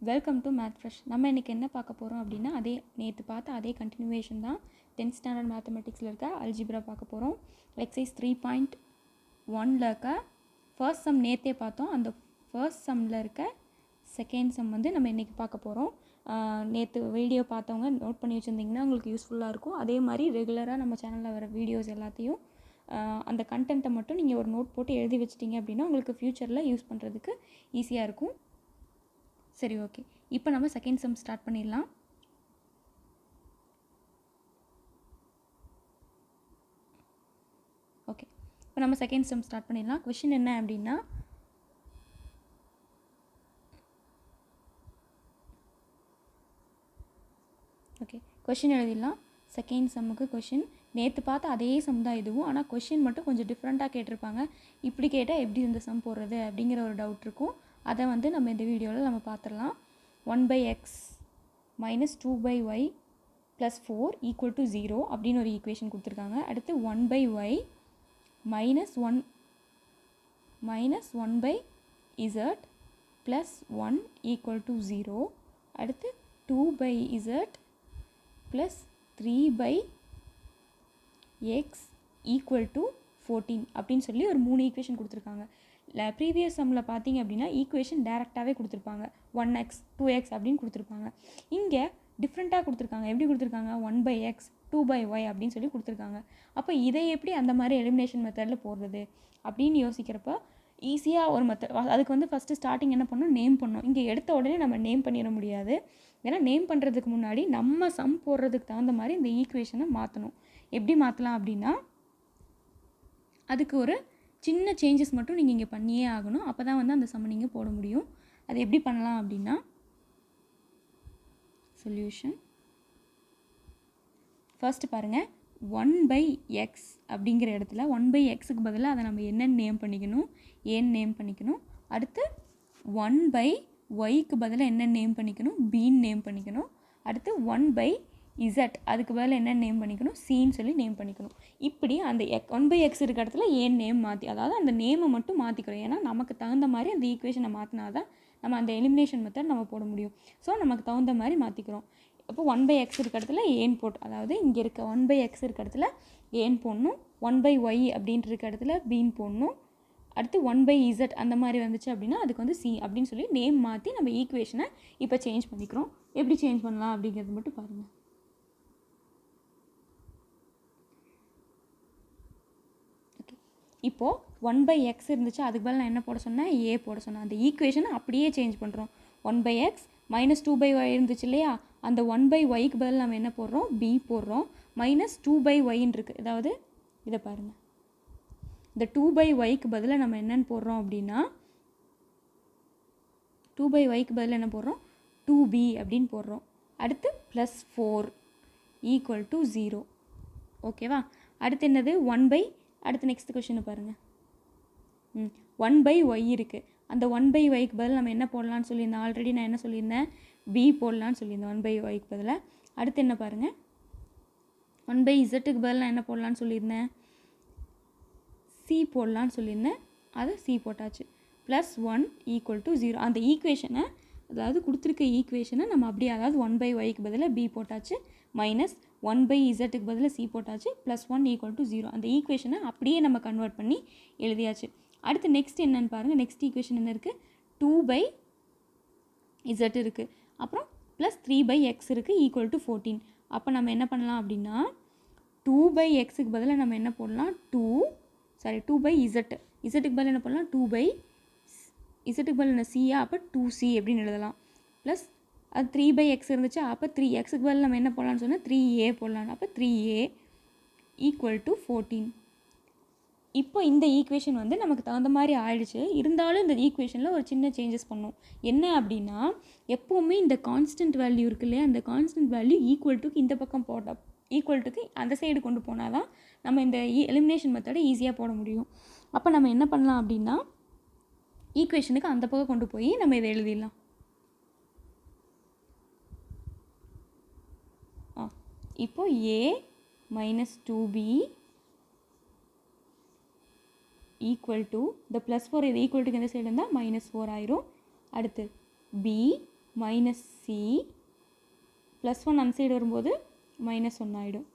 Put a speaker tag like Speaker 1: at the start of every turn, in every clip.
Speaker 1: Welcome to math fresh. நம்ம இன்றைக்கி என்ன பார்க்க போகிறோம் அப்படின்னா, நேற்று பார்த்த அதே கண்டினியூவேஷன் தான். 10th ஸ்டாண்டர்ட் மேத்தமெட்டிக்ஸில் இருக்க அல்ஜிப்ரா பார்க்க போகிறோம். எக்ஸைஸ் 3.1 இருக்க ஃபர்ஸ்ட் சம் நேற்றே பார்த்தோம். அந்த ஃபர்ஸ்ட் சம்மில் இருக்க செகண்ட் சம் வந்து நம்ம இன்றைக்கி பார்க்க போகிறோம். நேற்று வீடியோ பார்த்தவங்க நோட் பண்ணி வச்சுருந்திங்கன்னா உங்களுக்கு யூஸ்ஃபுல்லாக இருக்கும். அதே மாதிரி ரெகுலராக நம்ம சேனலில் வர வீடியோஸ் எல்லாத்தையும் அந்த கண்டென்ட்டை மட்டும் நீங்கள் ஒரு நோட் போட்டு எழுதி வச்சிட்டிங்க அப்படின்னா உங்களுக்கு ஃப்யூச்சரில் யூஸ் பண்ணுறதுக்கு ஈஸியாக இருக்கும். சரி, ஓகே. இப்போ நம்ம செகண்ட் சம் ஸ்டார்ட் பண்ணிடலாம். ஓகே, இப்போ நம்ம செகண்ட் சம் ஸ்டார்ட் பண்ணிடலாம். கொஷின் என்ன அப்படின்னா, ஓகே கொஷின் எழுதிடலாம். செகண்ட் சம்முக்கு கொஷின் நேற்று பார்த்த அதே சம் தான் இதுவும், ஆனால் கொஷின் மட்டும் கொஞ்சம் டிஃப்ரெண்ட்டாக கேட்டிருப்பாங்க. இப்படி கேட்டால் எப்படி இந்த சம் போடுறது அப்படிங்கிற ஒரு டவுட் இருக்கும். அதை வந்து நம்ம இந்த வீடியோவில் நம்ம பார்த்துடலாம். 1/x minus 2/y plus 4 equal to 0 அப்படின்னு ஒரு ஈக்குவேஷன் கொடுத்துருக்காங்க. அடுத்து 1/y minus 1/z plus 1 equal to 0. அடுத்து 2/z plus 3/x equal to 14 அப்படின்னு சொல்லி ஒரு 3 ஈக்குவேஷன் கொடுத்துருக்காங்க. ப்ரீவியஸ் சம்மில் பார்த்தீங்க அப்படின்னா ஈக்குவேஷன் டேரெக்டாகவே கொடுத்துருப்பாங்க. 1x 2x அப்படின்னு கொடுத்துருப்பாங்க. இங்கே டிஃப்ரெண்ட்டாக கொடுத்துருக்காங்க. எப்படி கொடுத்துருக்காங்க? 1/x 2/y அப்படின்னு சொல்லி கொடுத்துருக்காங்க. அப்போ இதை எப்படி அந்த மாதிரி எலிமினேஷன் மெத்தடில் போடுறது அப்படின்னு யோசிக்கிறப்ப ஈஸியாக ஒரு மெத்தட். அதுக்கு வந்து ஃபஸ்ட்டு ஸ்டார்டிங் என்ன பண்ணணும்? நேம் பண்ணணும். இங்கே எடுத்த உடனே நம்ம நேம் பண்ணிட முடியாது. ஏன்னா நேம் பண்ணுறதுக்கு முன்னாடி நம்ம சம் போடுறதுக்கு தகுந்த மாதிரி இந்த ஈக்குவேஷனை மாற்றணும். எப்படி மாற்றலாம் அப்படின்னா, அதுக்கு ஒரு சின்ன சேஞ்சஸ் மட்டும் நீங்கள் இங்கே பண்ணியே ஆகணும். அப்போ தான் வந்து அந்த சம் நீங்கள் போட முடியும். அது எப்படி பண்ணலாம் அப்படின்னா, சொல்யூஷன் ஃபர்ஸ்ட் பாருங்கள். 1/x அப்படிங்கிற இடத்துல 1/xக்கு பதிலாக அதை நம்ம என்னன்னு நேம் பண்ணிக்கணும்? ஏன்னு நேம் பண்ணிக்கணும். அடுத்து 1/yக்கு பதிலாக என்ன நேம் பண்ணிக்கணும்? பின்னு நேம் பண்ணிக்கணும். அடுத்து 1/z அதுக்கு பதிலாக என்ன நேம் பண்ணிக்கணும்? சின்னு சொல்லி நேம் பண்ணிக்கணும். இப்படி அந்த 1/x இருக்க இடத்துல ஏன் நேம் மாற்றி, அதாவது அந்த நேமை மட்டும் மாற்றிக்கிறோம். ஏன்னா நமக்கு தகுந்த மாதிரி அந்த ஈக்குவேஷனை மாற்றினா தான் நம்ம அந்த எலிமினேஷன் மெத்தட் நம்ம போட முடியும். ஸோ நமக்கு தகுந்த மாதிரி மாற்றிக்கிறோம். இப்போ 1/x இருக்க இடத்துல ஏன் போட்டு, அதாவது இங்கே இருக்க 1/x இருக்க இடத்துல ஏன் போடணும். 1/y அப்படின்ட்டு இருக்க இடத்துல பீன் போடணும். அடுத்து 1/z அந்த மாதிரி வந்துச்சு அப்படின்னா அதுக்கு வந்து சி அப்படின்னு சொல்லி நேம் மாற்றி நம்ம ஈக்குவேஷனை இப்போ சேஞ்ச் பண்ணிக்கிறோம். எப்படி சேஞ்ச் பண்ணலாம் அப்படிங்கிறது மட்டும் பாருங்கள். ஓகே, இப்போது 1/x இருந்துச்சு, அதுக்கு பதில் நான் என்ன போட சொன்னேன்? ஏ போட சொன்னேன். அந்த ஈக்குவேஷனை அப்படியே சேஞ்ச் பண்ணுறோம். 1/x minus 2/y இருந்துச்சு இல்லையா, அந்த 1/yக்கு பதில் நம்ம என்ன போடுறோம்? பி போடுறோம். minus 2/yன்னு இருக்குது. அதாவது இதை பாருங்கள், இந்த 2/yக்கு பதிலாக நம்ம என்னென்னு போடுறோம் அப்படின்னா, 2/yக்கு பதில் என்ன போடுறோம்? 2b அப்படின்னு போடுறோம். அடுத்து +4 ஈக்குவல் டு 0. ஓகேவா? அடுத்து என்னது? அடுத்து நெக்ஸ்ட் கொஷினை பாருங்கள். 1/y இருக்குது. அந்த 1/yக்கு பதில் நம்ம என்ன போடலான்னு சொல்லியிருந்தேன்? ஆல்ரெடி நான் என்ன சொல்லியிருந்தேன்? பி போடலான்னு சொல்லியிருந்தேன் 1/yக்கு பதிலாக. அடுத்து என்ன பாருங்கள்? 1/zக்கு பதில் நான் என்ன போடலான்னு சொல்லியிருந்தேன்? சி போடலான்னு சொல்லியிருந்தேன். அதை சி போட்டாச்சு. +1 ஈக்குவல் டு 0. அந்த ஈக்குவேஷனை, அதாவது கொடுத்துருக்க ஈக்குவேஷனை நம்ம அப்படியே, அதாவது 1/yக்கு பதிலாக பி போட்டாச்சு, மைனஸ் 1/zக்கு பதிலாக சி போட்டாச்சு, +1 ஈக்குவல் டு 0. அந்த ஈக்குவேஷனை அப்படியே நம்ம கன்வெர்ட் பண்ணி எழுதியாச்சு. அடுத்து நெக்ஸ்ட் என்னென்னு பாருங்கள். நெக்ஸ்ட் ஈக்குவேஷன் என்ன இருக்குது? 2/z இருக்குது. அப்புறம் +3/x இருக்குது ஈக்குவல் டு 14. அப்போ நம்ம என்ன பண்ணலாம் அப்படின்னா, 2/xக்கு பதிலாக நம்ம என்ன போடலாம்? 2/z. இசட்டுக்கு பதில் என்ன பண்ணலாம்? 2/zக்கு பதில் என்ன? சியா, அப்போ 2c அப்படின்னு எழுதலாம். ப்ளஸ் அது 3/x இருந்துச்சு, அப்போ 3xக்கு பதில் நம்ம என்ன போடலான்னு சொன்னால் 3a போடலாம். அப்போ 3a ஈக்குவல் டு 14. இப்போ இந்த ஈக்குவேஷன் வந்து நமக்கு தகுந்த மாதிரி ஆயிடுச்சு. இருந்தாலும் இந்த ஈக்குவேஷனில் ஒரு சின்ன சேஞ்சஸ் பண்ணோம். என்ன அப்படின்னா, எப்போவுமே இந்த கான்ஸ்டன்ட் வேல்யூ இருக்கு இல்லையா, அந்த கான்ஸ்டன்ட் வேல்யூ ஈக்குவல் டுக்கு இந்த பக்கம் ஈக்குவல் டுக்கு அந்த சைடு கொண்டு போனால் தான் நம்ம இந்த எலிமினேஷன் மெத்தடை ஈஸியாக போட முடியும். அப்போ நம்ம என்ன பண்ணலாம் அப்படின்னா, ஈக்குவேஷனுக்கு அந்த பக்கம் கொண்டு போய் நம்ம இதை எழுதிடலாம். இப்போ a minus 2b equal to இந்த +4 இது ஈக்குவல் டுக்கு எந்த சைடு இருந்தால் -4 ஆயிரும். அடுத்து b மைனஸ் சி ப்ளஸ் 1 அந்த சைடு வரும்போது மைனஸ் 1 ஆகிடும்.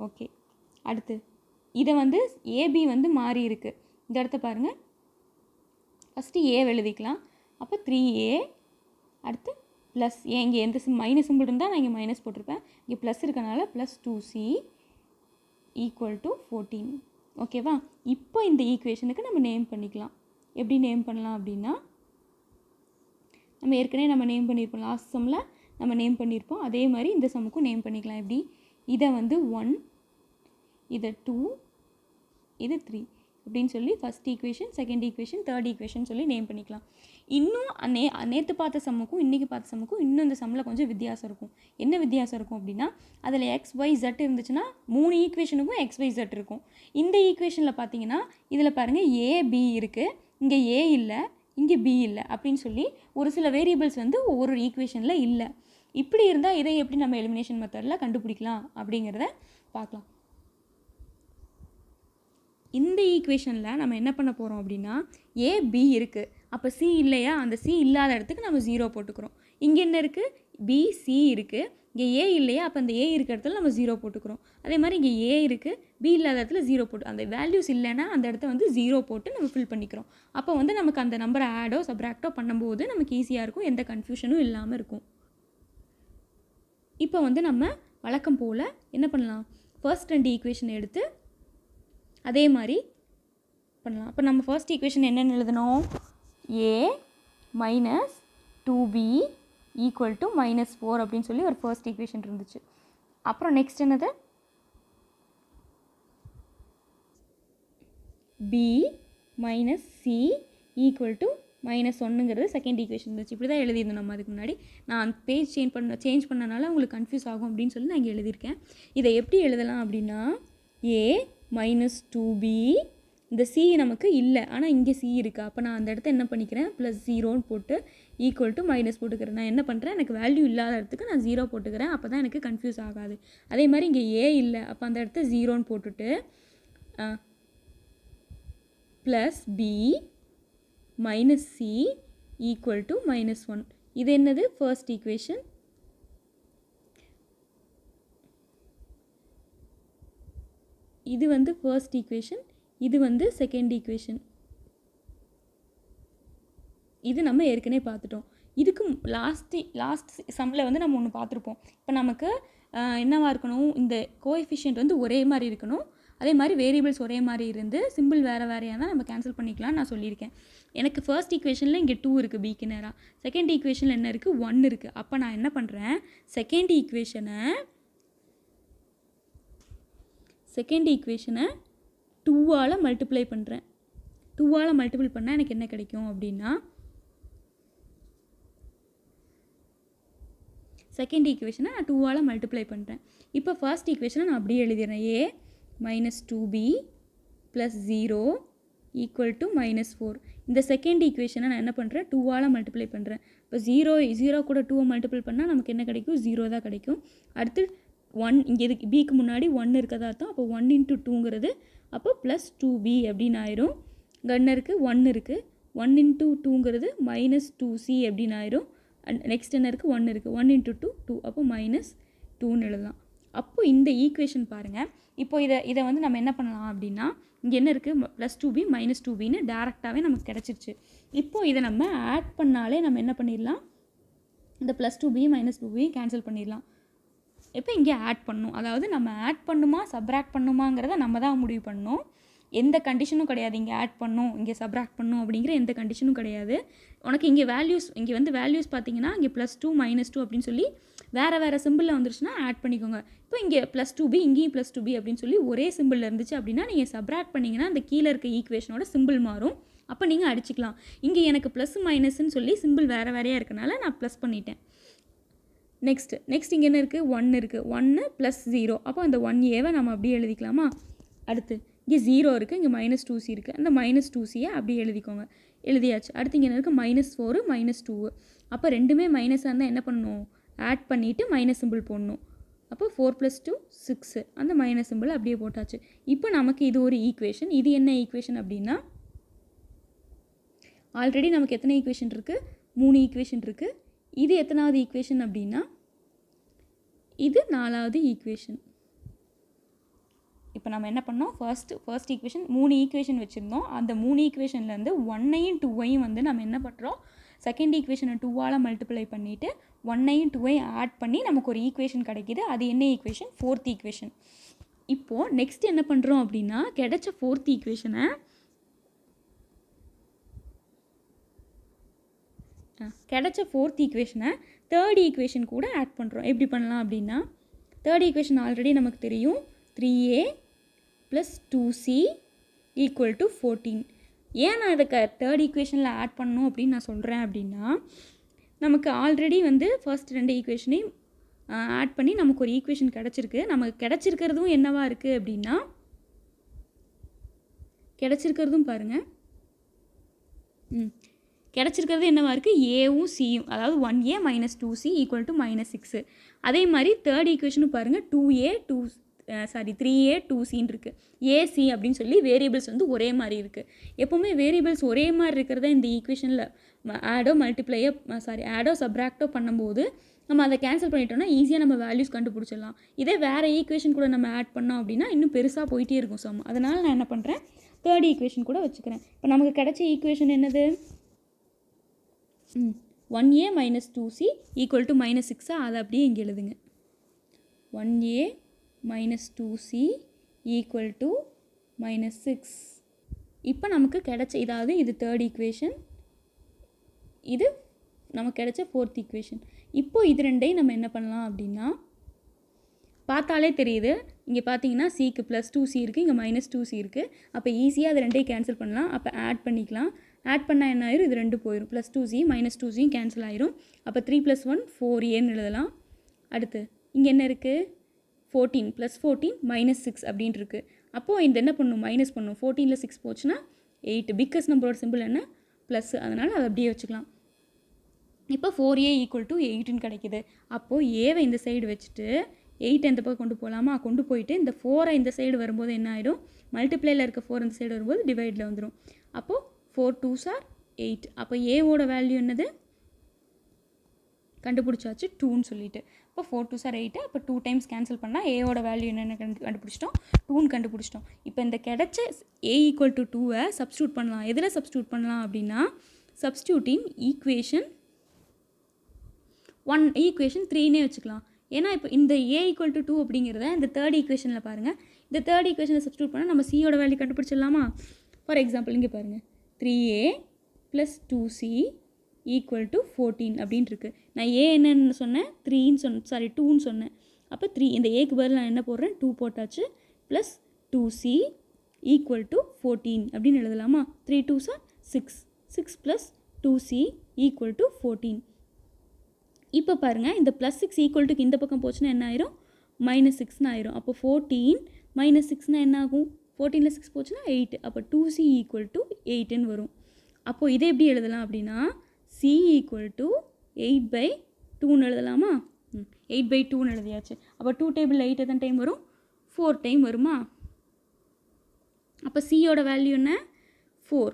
Speaker 1: ஓகே, அடுத்து இதை வந்து ஏபி வந்து மாறி இருக்குது. இந்த இடத்த பாருங்கள், ஃபஸ்ட்டு ஏ எழுதிக்கலாம். அப்போ 3a, அடுத்து ப்ளஸ் ஏ, இங்கே எந்த மைனஸ் சிம்பிள் இருந்தால் நான் இங்கே மைனஸ் போட்டிருப்பேன், இங்கே ப்ளஸ் இருக்கனால ப்ளஸ் 2c ஈக்குவல் டு 14. ஓகேவா? இப்போ இந்த ஈக்குவேஷனுக்கு நம்ம நேம் பண்ணிக்கலாம். எப்படி நேம் பண்ணலாம் அப்படின்னா, நம்ம ஏற்கனவே நம்ம நேம் பண்ணியிருப்போம், லாஸ்ட் சம்மில் நம்ம நேம் பண்ணியிருப்போம், அதே மாதிரி இந்த சம்முக்கும் நேம் பண்ணிக்கலாம். எப்படி? இதை வந்து 1, இதை 2, இது 3 அப்படின்னு சொல்லி first equation, second equation, third equation சொல்லி நேம் பண்ணிக்கலாம். இன்னும் நேற்று பார்த்த சம்முக்கும் இன்றைக்கி பார்த்த சம்முக்கும் இன்னும் இந்த சம்மில் கொஞ்சம் வித்தியாசம் இருக்கும். என்ன வித்தியாசம் இருக்கும் அப்படின்னா, அதில் XYZ இருந்துச்சுன்னா 3 ஈக்குவேஷனுக்கும் XYZ இருக்கும். இந்த ஈக்குவேஷனில் பார்த்தீங்கன்னா இதில் பாருங்கள் AB இருக்குது, இங்கே A இல்லை, இங்கே B இல்லை அப்படின்னு சொல்லி ஒரு சில வேரியபிள்ஸ் வந்து ஒவ்வொரு ஈக்குவேஷனில் இல்லை. இப்படி இருந்தால் இதை எப்படி நம்ம எலிமினேஷன் மெத்தடில் கண்டுபிடிக்கலாம் அப்படிங்கிறத பார்க்கலாம். இந்த ஈக்குவேஷனில் நம்ம என்ன பண்ண போகிறோம் அப்படின்னா, AB இருக்குது, அப்போ C இல்லையா, அந்த C இல்லாத இடத்துக்கு நம்ம 0 போட்டுக்கிறோம். இங்கே என்ன இருக்குது? BC இருக்குது, இங்கே A இல்லையா, அப்போ அந்த A இருக்கிற இடத்துல நம்ம 0 போட்டுக்கிறோம். அதே மாதிரி இங்கே A இருக்குது, B இல்லாத இடத்துல 0 போட்டு, அந்த வேல்யூஸ் இல்லைன்னா அந்த இடத்த வந்து 0 போட்டு நம்ம ஃபில் பண்ணிக்கிறோம். அப்போ வந்து நமக்கு அந்த நம்பரை ஆடோ சப்ராக்டோ பண்ணும்போது நமக்கு ஈஸியாக இருக்கும், எந்த கன்ஃபியூஷனும் இல்லாமல் இருக்கும். இப்போ வந்து நம்ம வழக்கம் போல் என்ன பண்ணலாம், ஃபர்ஸ்ட் 2 ஈக்குவேஷன் எடுத்து அதே மாதிரி பண்ணலாம். அப்போ நம்ம ஃபர்ஸ்ட் ஈக்குவேஷன் என்னென்னு எழுதணும், A minus 2B equal to -4 அப்படின்னு சொல்லி ஒரு ஃபர்ஸ்ட் ஈக்குவேஷன் இருந்துச்சு. அப்புறம் நெக்ஸ்ட் என்னது, B minus C equal to -1ங்கிறது செகண்ட் ஈக்குவேஷன் இருந்துச்சு. இப்படி தான் எழுதியிருந்தோம் நம்ம அதுக்கு முன்னாடி. நான் பேஜ் சேஞ்ச் பண்ணனால உங்களுக்கு கன்ஃபியூஸ் ஆகும் அப்படின்னு சொல்லி நான் இங்கே எழுதியிருக்கேன். இதை எப்படி எழுதலாம் அப்படின்னா, A மைனஸ் 2B, இந்த C நமக்கு இல்லை, ஆனால் இங்கே C இருக்கா, அப்போ நான் அந்த இடத்த என்ன பண்ணிக்கிறேன், ப்ளஸ் 0ன்னு போட்டு ஈக்குவல் டு மைனஸ் போட்டுக்கிறேன். நான் என்ன பண்ணுறேன், எனக்கு வேல்யூ இல்லாத இடத்துக்கு நான் 0 போட்டுக்கிறேன், அப்போ தான் எனக்கு கன்ஃபியூஸ் ஆகாது. அதே மாதிரி இங்கே A இல்லை, அப்போ அந்த இடத்த 0ன்னு போட்டுட்டு plus B minus C equal to -1. இது என்னது, ஃபர்ஸ்ட் ஈக்குவேஷன். இது வந்து ஃபர்ஸ்ட் ஈக்குவேஷன், இது வந்து செகண்ட் ஈக்குவேஷன். இது நம்ம ஏற்கனவே பார்த்துட்டோம். இதுக்கு லாஸ்ட் சம்மில் வந்து நம்ம ஒன்று பார்த்துருப்போம். இப்போ நமக்கு என்னவாக இருக்கணும், இந்த கோஎஃபிஷியன்ட் வந்து ஒரே மாதிரி இருக்கணும், அதே மாதிரி வேரியபிள்ஸ் ஒரே மாதிரி இருந்து சிம்பிள் வேறு வேறையாக தான் நம்ம கேன்சல் பண்ணிக்கலாம்னு நான் சொல்லியிருக்கேன். எனக்கு ஃபர்ஸ்ட் ஈக்குவேஷனில் இங்கே 2 இருக்குது பிக்கு நேராக, செகண்ட் ஈக்குவேஷனில் என்ன இருக்குது, 1 இருக்குது. அப்போ நான் என்ன பண்ணுறேன், செகண்ட் ஈக்குவேஷனை 2ஆல் மல்டிப்ளை பண்ணுறேன். 2ஆல் மல்டிபிள் பண்ணால் எனக்கு என்ன கிடைக்கும் அப்படின்னா, செகண்ட் ஈக்குவேஷனை நான் 2ஆல் மல்டிப்ளை பண்ணுறேன். இப்போ ஃபர்ஸ்ட் ஈக்குவேஷனை நான் அப்படியே எழுதிடுறேன், A minus 2B plus 0 equal to -4. இந்த செகண்ட் ஈக்குவேஷனை நான் என்ன பண்ணுறேன், 2ஆல் மல்டிப்ளை பண்ணுறேன். இப்போ 0 கூட 2 மல்டிபிள் பண்ணால் நமக்கு என்ன கிடைக்கும், 0 தான் கிடைக்கும். அடுத்து 1, இங்கே இதுக்கு பிக்கு முன்னாடி 1 இருக்கதா அர்த்தம், அப்போ 1 × 2ங்கிறது அப்போ ப்ளஸ் 2B அப்படின்னு ஆயிரும். கன்னு இருக்குது, 1 இருக்குது, 1 × 2ங்கிறது -2C அப்படின்னு ஆயிரும். நெக்ஸ்ட் என்ன இருக்குது, 1 இருக்குது, 1 × 2 2, அப்போ -2ன்னு எழுதலாம். அப்போ இந்த ஈக்குவேஷன் பாருங்கள். இப்போ இதை வந்து நம்ம என்ன பண்ணலாம் அப்படின்னா, இங்கே என்ன இருக்குது, ப்ளஸ் 2B -2Bன்னு டேரெக்டாகவே நமக்கு கிடச்சிருச்சு. இப்போது இதை நம்ம ஆட் பண்ணாலே நம்ம என்ன பண்ணிடலாம், இந்த ப்ளஸ் 2B -2B கேன்சல் பண்ணிடலாம். இப்போ இங்கே ஆட் பண்ணணும், அதாவது நம்ம ஆட் பண்ணுமா சப்ராக்ட் பண்ணுமாங்கிறத நம்ம தான் முடிவு பண்ணணும். எந்த கண்டிஷனும் கிடையாது, இங்கே ஆட் பண்ணணும் இங்கே சப்ராக்ட் பண்ணணும் அப்படிங்கிற எந்த கண்டிஷனும் கிடையாது. உனக்கு இங்கே இங்கே வந்து வேல்யூஸ் பார்த்தீங்கன்னா இங்கே +2 -2 அப்படின்னு சொல்லி வேறு சிம்பிளில் வந்துருச்சுன்னா ஆட் பண்ணிக்கோங்க. இப்போ இங்கே ப்ளஸ் 2B இங்கேயும் ப்ளஸ் 2B அப்படின்னு சொல்லி ஒரே சிம்பிளில் இருந்துச்சு அப்படின்னா நீங்கள் சப்ராக்ட் பண்ணிங்கன்னா அந்த கீழே இருக்க ஈக்குவேஷனோட சிம்பிள் மாறும், அப்போ நீங்கள் அடிச்சிக்கலாம். இங்கே எனக்கு ப்ளஸ் மைனஸ்ன்னு சொல்லி சிம்பிள் வேறையாக இருக்கனால நான் ப்ளஸ் பண்ணிட்டேன். நெக்ஸ்ட் இங்கே என்ன இருக்குது, 1 இருக்குது, 1 + 0, அப்போ அந்த 1Aவை நம்ம அப்படியே எழுதிக்கலாமா. அடுத்து இங்கே 0 இருக்குது, இங்கே -2C இருக்குது, அந்த -2Cயை அப்படியே எழுதிக்கோங்க. எழுதியாச்சு. அடுத்து இங்கே என்ன இருக்குது, -4 -2. அப்போ ரெண்டுமே மைனஸாக இருந்தால் என்ன பண்ணணும், ஆட் பண்ணிவிட்டு மைனஸ் சிம்பிள் போடணும். அப்போ 4 + 2 6, அந்த மைனஸ் சிம்பிள் அப்படியே போட்டாச்சு. இப்போ நமக்கு இது ஒரு ஈக்குவேஷன். இது என்ன ஈக்குவேஷன் அப்படின்னா, ஆல்ரெடி நமக்கு எத்தனை ஈக்குவேஷன் இருக்குது, 3 ஈக்குவேஷன் இருக்குது. இது எத்தனாவது ஈக்குவேஷன் அப்படின்னா இது 4வது ஈக்குவேஷன். இப்போ நம்ம என்ன பண்ணோம், ஃபர்ஸ்ட் ஈக்குவேஷன் 3 ஈக்குவேஷன் வச்சுருந்தோம். அந்த 3 ஈக்குவேஷன்லேருந்து 1ஐயும் 2ஐயும் வந்து நம்ம என்ன பண்ணுறோம், செகண்ட் ஈக்குவேஷனை 2ஆல் மல்டிப்ளை பண்ணிவிட்டு 1ஐயும் 2ஐயும் ஆட் பண்ணி நமக்கு ஒரு ஈக்குவேஷன் கிடைக்கிது. அது என்ன ஈக்குவேஷன், 4th ஈக்குவேஷன். இப்போது நெக்ஸ்ட் என்ன பண்ணுறோம் அப்படின்னா, கிடைச்ச 4th ஈக்குவேஷனை தேர்ட் ஈக்குவேஷன் கூட ஆட் பண்ணுறோம். எப்படி பண்ணலாம் அப்படின்னா, தேர்ட் ஈக்குவேஷன் ஆல்ரெடி நமக்கு தெரியும், 3a + 2c = 14. ஏன் நான் இதை தேர்ட் ஈக்குவேஷனில் ஆட் பண்ணணும் அப்படின்னு நான் சொல்கிறேன் அப்படின்னா, நமக்கு ஆல்ரெடி வந்து ஃபர்ஸ்ட் 2 ஈக்குவேஷனையும் ஆட் பண்ணி நமக்கு ஒரு ஈக்குவேஷன் கிடச்சிருக்கு. நமக்கு கிடச்சிருக்கிறதும் என்னவா இருக்குது அப்படின்னா, கிடச்சிருக்கிறதும் பாருங்கள், கிடச்சிருக்கிறது என்னவா இருக்குது, ஏவும் சியும், அதாவது 1a - 2c = -6. அதே மாதிரி தேர்ட் ஈக்குவேஷனும் பாருங்கள், 3a 2cன்னு இருக்குது. ஏசி அப்படின்னு சொல்லி வேரியபிள்ஸ் வந்து ஒரே மாதிரி இருக்குது. எப்போவுமே வேரியபிள்ஸ் ஒரே மாதிரி இருக்கிறத இந்த ஈக்குவேஷனில் ஆடோ சப்ராக்டோ பண்ணும்போது நம்ம அதை கேன்சல் பண்ணிட்டோம்னா ஈஸியாக நம்ம வேல்யூஸ் கண்டுபிடிச்சிடலாம். இதே வேறு ஈக்குவேஷன் கூட நம்ம ஆட் பண்ணோம் அப்படின்னா இன்னும் பெருசாக போயிட்டே இருக்கும் சம். அதனால் நான் என்ன பண்ணுறேன், தேர்ட் ஈக்குவேஷன் கூட வச்சுக்கிறேன். இப்போ நமக்கு கிடைச்ச ஈக்குவேஷன் என்னது, 1a - 2c = -6. அதை அப்படியே இங்கே எழுதுங்க. 1a - 2c = -6. இப்போ நமக்கு கிடைச்ச இது தேர்ட் ஈக்குவேஷன், இது நமக்கு கிடைச்ச 4th ஈக்குவேஷன். இப்போது இது ரெண்டையும் நம்ம என்ன பண்ணலாம் அப்படின்னா, பார்த்தாலே தெரியுது, இங்கே பார்த்தீங்கன்னா சிக்கு +2c இருக்குது, இங்கே -2c இருக்குது. அப்போ ஈஸியாக அது ரெண்டையும் கேன்சல் பண்ணலாம். அப்போ ஆட் பண்ணிக்கலாம். ஆட் பண்ணால் என்ன ஆயிரும், இது 2 போயிடும். +2c -2cயும் கேன்சல் ஆயிரும். அப்போ 3 + 1 4aன்னு எழுதலாம். அடுத்து இங்கே என்ன இருக்குது, 14 + 14 -6 அப்படின்ட்டு இருக்குது. அப்போது இந்த என்ன பண்ணும், மைனஸ் பண்ணும். 14ல் 6 போச்சுன்னா 8. பிக்கஸ் நம்பரோட சிம்பிள் என்ன, ப்ளஸ். அதனால் அதை அப்படியே வச்சுக்கலாம். இப்போ 4a = 8ன்னு கிடைக்கிது. அப்போது ஏவை இந்த சைடு வச்சுட்டு 8 இந்த பக்கம் கொண்டு போகலாமா, கொண்டு போயிட்டு இந்த 4ஐ இந்த சைடு வரும்போது என்ன ஆகிடும், மல்டிப்ளையில் இருக்க 4 இந்த சைடு வரும்போது டிவைடில் வந்துடும். அப்போது 4 2s are 8. அப்போ ஏவோட வேல்யூ என்னது, கண்டுபிடிச்சாச்சு 2ன்னு சொல்லிட்டு. இப்போ 4 2s are 8. அப்போ 2 டைம்ஸ் கேன்சல் பண்ணால் ஏவோட வேல்யூ என்னென்ன கண்டுபிடிச்சிட்டோம், 2ன்னு கண்டுபிடிச்சிட்டோம். இப்போ இந்த கிடைச்ச a = 2ஐ சப்ஸ்டியூட் பண்ணலாம். எதில் சப்ஸ்டியூட் பண்ணலாம் அப்படின்னா, சப்ஸ்டியூட்டிங் ஈக்குவேஷன் 3ன்னே வச்சுக்கலாம். ஏன்னா இப்போ இந்த a = 2 அப்படிங்கிறத இந்த தேர்ட் ஈக்குவேஷனில் பாருங்கள், இந்த தேர்ட் ஈக்குவேஷனை சப்ஸ்டியூட் பண்ணால் நம்ம சியோட வேல்யூ கண்டுபிடிச்சிடலாமா. ஃபார் எக்ஸாம்பிள் இங்கே பாருங்கள், 3a + 2c = 14 அப்படின்ட்டு இருக்குது. நான் ஏ என்னன்னு சொன்னேன், 2ன்னு சொன்னேன். அப்போ 3, இந்த ஏக்கு பதில் நான் என்ன போடுறேன், 2 போட்டாச்சு. ப்ளஸ் 2c = 14 அப்படின்னு எழுதலாமா. 3 2s are 6. 6 + 2c = 14. இப்போ பாருங்கள், இந்த +6 ஈக்குவல்ட்டுக்கு இந்த பக்கம் போச்சுன்னா என்ன ஆயிரும், -6ன்னு ஆயிரும். அப்போ 14 - 6னா என்ன ஆகும், 14ல் 6 போச்சுன்னா 8. அப்போ 2c = 8ன்னு வரும். அப்போது இதை எப்படி எழுதலாம் அப்படின்னா, c = 8/2ன்னு எழுதலாமா. 8/2ன்னு எழுதியாச்சு. அப்போ 2 டேபிள் 8 எத்தனை டைம் வரும், 4 டைம் வருமா. அப்போ சியோட வேல்யூ என்ன, 4.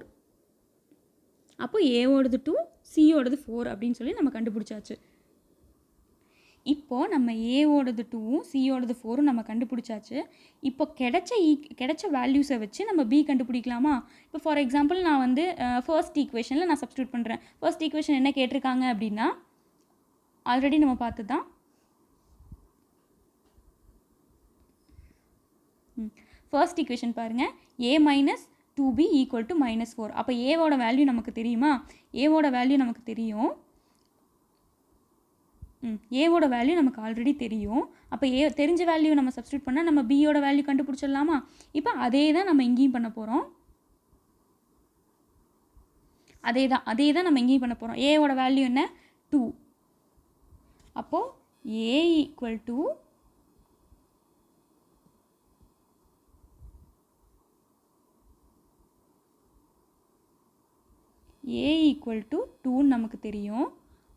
Speaker 1: அப்போ ஏவோடது 2, சியோடது 4 அப்படின்னு சொல்லி நம்ம கண்டுபிடிச்சாச்சு. இப்போது நம்ம ஏவோடது 2வும் சியோடது 4ம் நம்ம கண்டுபிடிச்சாச்சு. இப்போ கிடைச்ச வேல்யூஸை வச்சு நம்ம பி கண்டுபிடிக்கலாமா. இப்போ ஃபார் எக்ஸாம்பிள் நான் வந்து ஃபர்ஸ்ட் ஈக்குவேஷனில் நான் சப்ஸ்டியூட் பண்ணுறேன். ஃபர்ஸ்ட் ஈக்குவேஷன் என்ன கேட்டிருக்காங்க அப்படின்னா, ஆல்ரெடி நம்ம பார்த்து தான், ஃபர்ஸ்ட் ஈக்குவேஷன் பாருங்கள், a - 2b = -4. அப்போ ஏவோட வேல்யூ நமக்கு தெரியுமா, ஏவோட வேல்யூ நமக்கு தெரியும். ஏவோட வேல்யூ நமக்கு ஆல்ரெடி தெரியும். அப்போ தெரிஞ்ச வேல்யூ நம்ம சப்ஸ்டியூட் பண்ணால் நம்ம பியோட வேல்யூ கண்டுபிடிச்சிடலாமா. இப்போ அதே தான் நம்ம எங்கேயும் பண்ண போகிறோம். அதே தான் நம்ம எங்கேயும் பண்ண போகிறோம். ஏவோட வேல்யூ என்ன, 2. அப்போது a = 2ன்னு நமக்கு தெரியும்.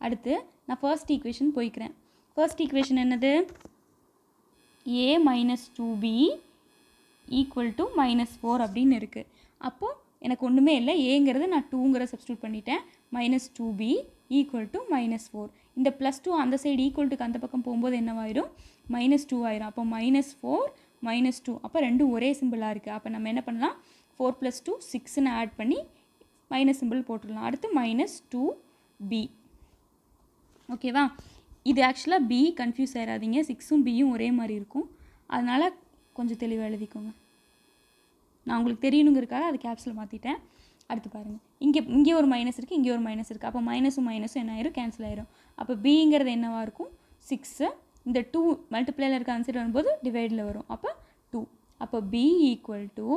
Speaker 1: அடுத்து நான் ஃபர்ஸ்ட் ஈக்குவேஷன் போய்க்கிறேன். ஃபர்ஸ்ட் ஈக்குவேஷன் என்னது, a - 2b = -4 அப்படின்னு இருக்குது. அப்போது எனக்கு ஒன்றுமே இல்லை, ஏங்கிறது நான் 2ங்கிற சப்ஸ்டியூட் பண்ணிட்டேன். -2b equal to -4. இந்த +2 அந்த சைடு ஈக்குவல் டுக்கு அந்த பக்கம் போகும்போது என்னவாயிரும் -2 ஆயிரும். அப்போ -4 -2 அப்போ ரெண்டும் ஒரே சிம்பிளாக இருக்குது. அப்போ நம்ம என்ன பண்ணலாம் 4 + 2 6ன்னு ஆட் பண்ணி மைனஸ் சிம்பிள் போட்டுடலாம். அடுத்து -2b. ஓகேவா? இது ஆக்சுவலாக b கன்ஃபியூஸ் ஆயிடாதீங்க, 6ம் bயும் ஒரே மாதிரி இருக்கும். அதனால் கொஞ்சம் தெளிவாக எழுதிக்கோங்க. நான் உங்களுக்கு தெரியணுங்கிறதுக்காக அது கேப்ஸில் மாற்றிட்டேன். அடுத்து பாருங்கள், இங்கே ஒரு மைனஸ் இருக்குது, இங்கே ஒரு மைனஸ் இருக்குது. அப்போ மைனஸும் என்ன ஆயிரும் கேன்சல் ஆயிரும். அப்போ bங்கிறது என்னவாக இருக்கும் 6. இந்த 2 மல்டிப்ளைல இருக்க ஆன்சர் வரும்போது டிவைடில் வரும். அப்போ 2. அப்போ b ஈக்குவல் டு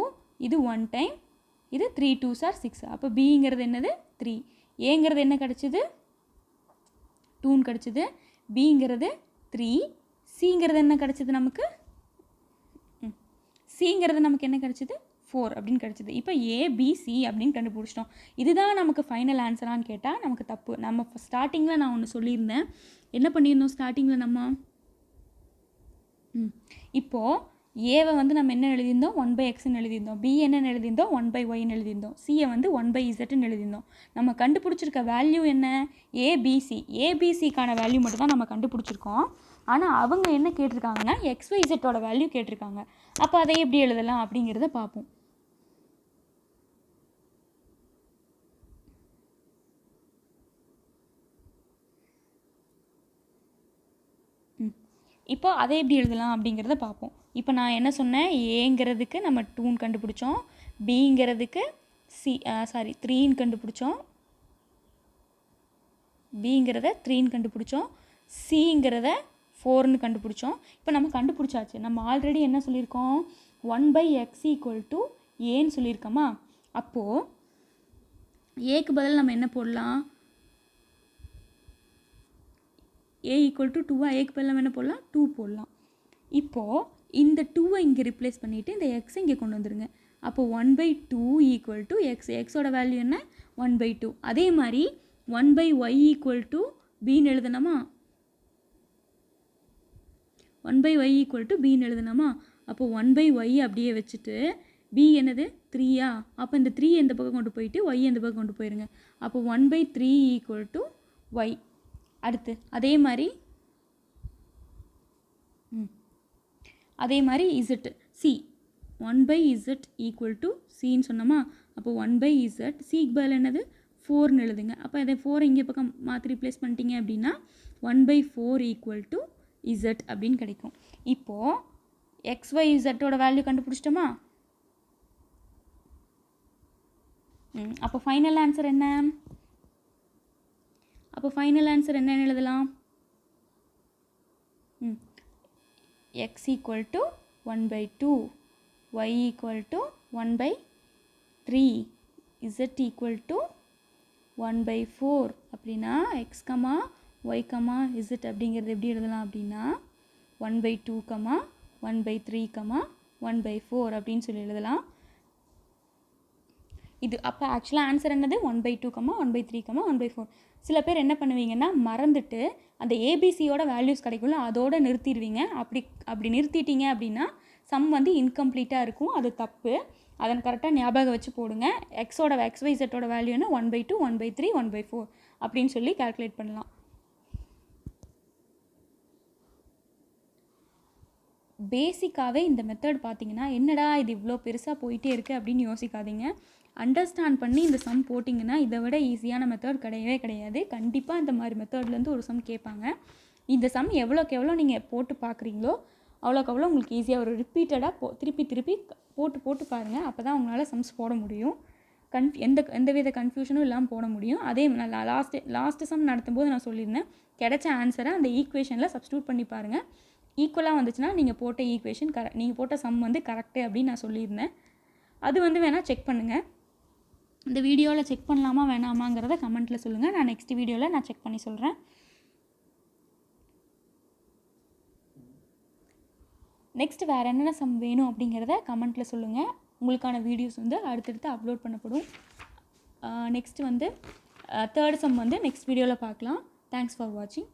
Speaker 1: இது 1 டைம், இது 3 2s are 6. அப்போ bங்கிறது என்னது 3. ஏங்கிறது என்ன கிடச்சிது 2ன்னு கிடச்சிது. bங்கிறது 3. cங்கிறது என்ன கிடச்சிது நமக்கு cங்கிறது நமக்கு என்ன கிடச்சிது 4 அப்படின்னு கிடச்சிது. இப்போ ABC அப்படின்னு கண்டுபிடிச்சிட்டோம். இதுதான் நமக்கு ஃபைனல் ஆன்சரான்னு கேட்டால் நமக்கு தப்பு. நம்ம ஸ்டார்டிங்கில் நான் ஒன்று சொல்லியிருந்தேன். என்ன பண்ணியிருந்தோம் ஸ்டார்டிங்கில் நம்ம இப்போது ஏவை வந்து நம்ம என்ன எழுதியிருந்தோம் 1/xன்னு எழுதியிருந்தோம். b என்னன்னு எழுதியிருந்தோம் 1/yன்னு எழுதியிருந்தோம். cயை வந்து 1/zன்னு எழுதியிருந்தோம். நம்ம கண்டுபிடிச்சிருக்க வேல்யூ என்ன ஏபிசிக்கான வேல்யூ மட்டும் தான் நம்ம கண்டுபிடிச்சிருக்கோம். ஆனால் அவங்க என்ன கேட்டிருக்காங்கன்னா XYZோட வேல்யூ கேட்டிருக்காங்க. அப்போ அதை எப்படி எழுதலாம் அப்படிங்கிறத பார்ப்போம். இப்போ அதை எப்படி எழுதலாம் அப்படிங்கிறத பார்ப்போம். இப்போ நான் என்ன சொன்னேன், ஏங்கிறதுக்கு நம்ம 2ன்னு கண்டுபிடிச்சோம், பிங்கிறதுக்கு 3ன்னு கண்டுபிடிச்சோம், பிங்கிறத 3ன்னு கண்டுபிடிச்சோம், சிங்கிறத 4ன்னு கண்டுபிடிச்சோம். இப்போ நம்ம கண்டுபிடிச்சாச்சு. நம்ம ஆல்ரெடி என்ன சொல்லியிருக்கோம் 1/x = ஏன்னு சொல்லியிருக்கோமா. அப்போது ஏக்கு பதில் நம்ம என்ன போடலாம் a = 2. ஏக்கு பதில் நம்ம என்ன போடலாம் 2 போடலாம். இப்போது இந்த 2வை இங்கே ரிப்ளேஸ் பண்ணிவிட்டு இந்த x இங்கே கொண்டு வந்துடுங்க. அப்போது 1/2 = x. எக்ஸோட வேல்யூ என்ன 1/2. அதே மாதிரி 1/y = bன்னு எழுதணுமா 1/y = bன்னு எழுதணுமா. அப்போ 1/y அப்படியே வச்சுட்டு b என்னது 3யா. அப்போ இந்த 3 எந்த பக்கம் கொண்டு போயிட்டு y எந்த பக்கம் கொண்டு போயிருங்க. அப்போ 1/3 = y. அடுத்து அதே மாதிரி z c 1/z = cன்னு சொன்னோமா. அப்போ 1/z cக்கு பதில் என்னது 4ன்னு எழுதுங்க. அப்போ அதை 4 இங்கே பக்கம் மாற்றி ரிப்ளேஸ் பண்ணிட்டீங்க அப்படின்னா 1/4 = z அப்படின்னு கிடைக்கும். இப்போது XYZோட வேல்யூ கண்டுபிடிச்சிட்டோமா. அப்போ ஃபைனல் ஆன்சர் என்ன என்னன்னு எழுதலாம் x = 1/2, y = 1/3, z = 1/4. அப்படின்னா x, y, z அப்படிங்கிறது எப்படி எழுதலாம் அப்படின்னா 1/2, 1/3, 1/4 அப்படின்னு சொல்லி எழுதலாம். இது அப்போ ஆக்சுவலாக ஆன்சர் என்னது 1/2, 1/3, 1/4. சில பேர் என்ன பண்ணுவீங்கன்னா மறந்துட்டு அந்த ஏபிசியோட வேல்யூஸ் கிடைக்கும்ல அதோடு நிறுத்திடுவீங்க. அப்படி நிறுத்திட்டீங்க அப்படின்னா சம் வந்து இன்கம்ப்ளீட்டாக இருக்கும். அது தப்பு. அதை கரெக்டாக ஞாபகம் வச்சு போடுங்க. XYZோட வேல்யூ என்ன 1/2, 1/3, 1/4 அப்படின்னு சொல்லி கால்குலேட் பண்ணலாம். பேசிக்காகவே இந்த மெத்தட் பார்த்தீங்கன்னா என்னடா இது இவ்வளோ பெருசாக போயிட்டே இருக்குது அப்படின்னு யோசிக்காதீங்க. அண்டர்ஸ்டாண்ட் பண்ணி இந்த சம் போட்டிங்கன்னா இதை விட ஈஸியான மெத்தட் கிடையவே கிடையாது. கண்டிப்பாக இந்த மாதிரி மெத்தட்லேருந்து ஒரு சம் கேட்பாங்க. இந்த சம் எவ்வளோக்கு எவ்வளோ நீங்கள் போட்டு பார்க்குறீங்களோ அவ்வளோக்கு அவ்வளோ உங்களுக்கு ஈஸியாக ஒரு ரிப்பீட்டடாக திருப்பி போட்டு பாருங்கள். அப்போ தான் உங்களால் சம்ஸ் போட முடியும். எந்தவித கன்ஃபியூஷனும் இல்லாமல் போட முடியும். அதே நான் லாஸ்ட்டு சம் நடத்தும்போது நான் சொல்லியிருந்தேன், கிடைச்ச ஆன்சரை அந்த ஈக்குவேஷனில் சப்ஸ்டியூட் பண்ணி பாருங்கள். ஈக்குவலாக வந்துச்சுன்னா நீங்கள் போட்ட ஈக்குவேஷன் நீங்கள் போட்ட சம் வந்து கரெக்டு அப்படின்னு நான் சொல்லியிருந்தேன். அது வந்து வேணால் செக் பண்ணுங்கள். இந்த வீடியோவில் செக் பண்ணலாமா வேணாமாங்கிறத கமெண்ட்டில் சொல்லுங்கள். நான் நெக்ஸ்ட் வீடியோவில் நான் செக் பண்ணி சொல்கிறேன். நெக்ஸ்ட் வேறு என்னென்ன சம் வேணும் அப்படிங்கிறத கமெண்ட்டில் சொல்லுங்கள். உங்களுக்கான வீடியோஸ் வந்து அடுத்தடுத்து அப்லோட் பண்ணப்படும். நெக்ஸ்ட் வந்து தேர்ட் சம் வந்து நெக்ஸ்ட் வீடியோவில் பார்க்கலாம். தேங்க்ஸ் ஃபார் வாட்சிங்.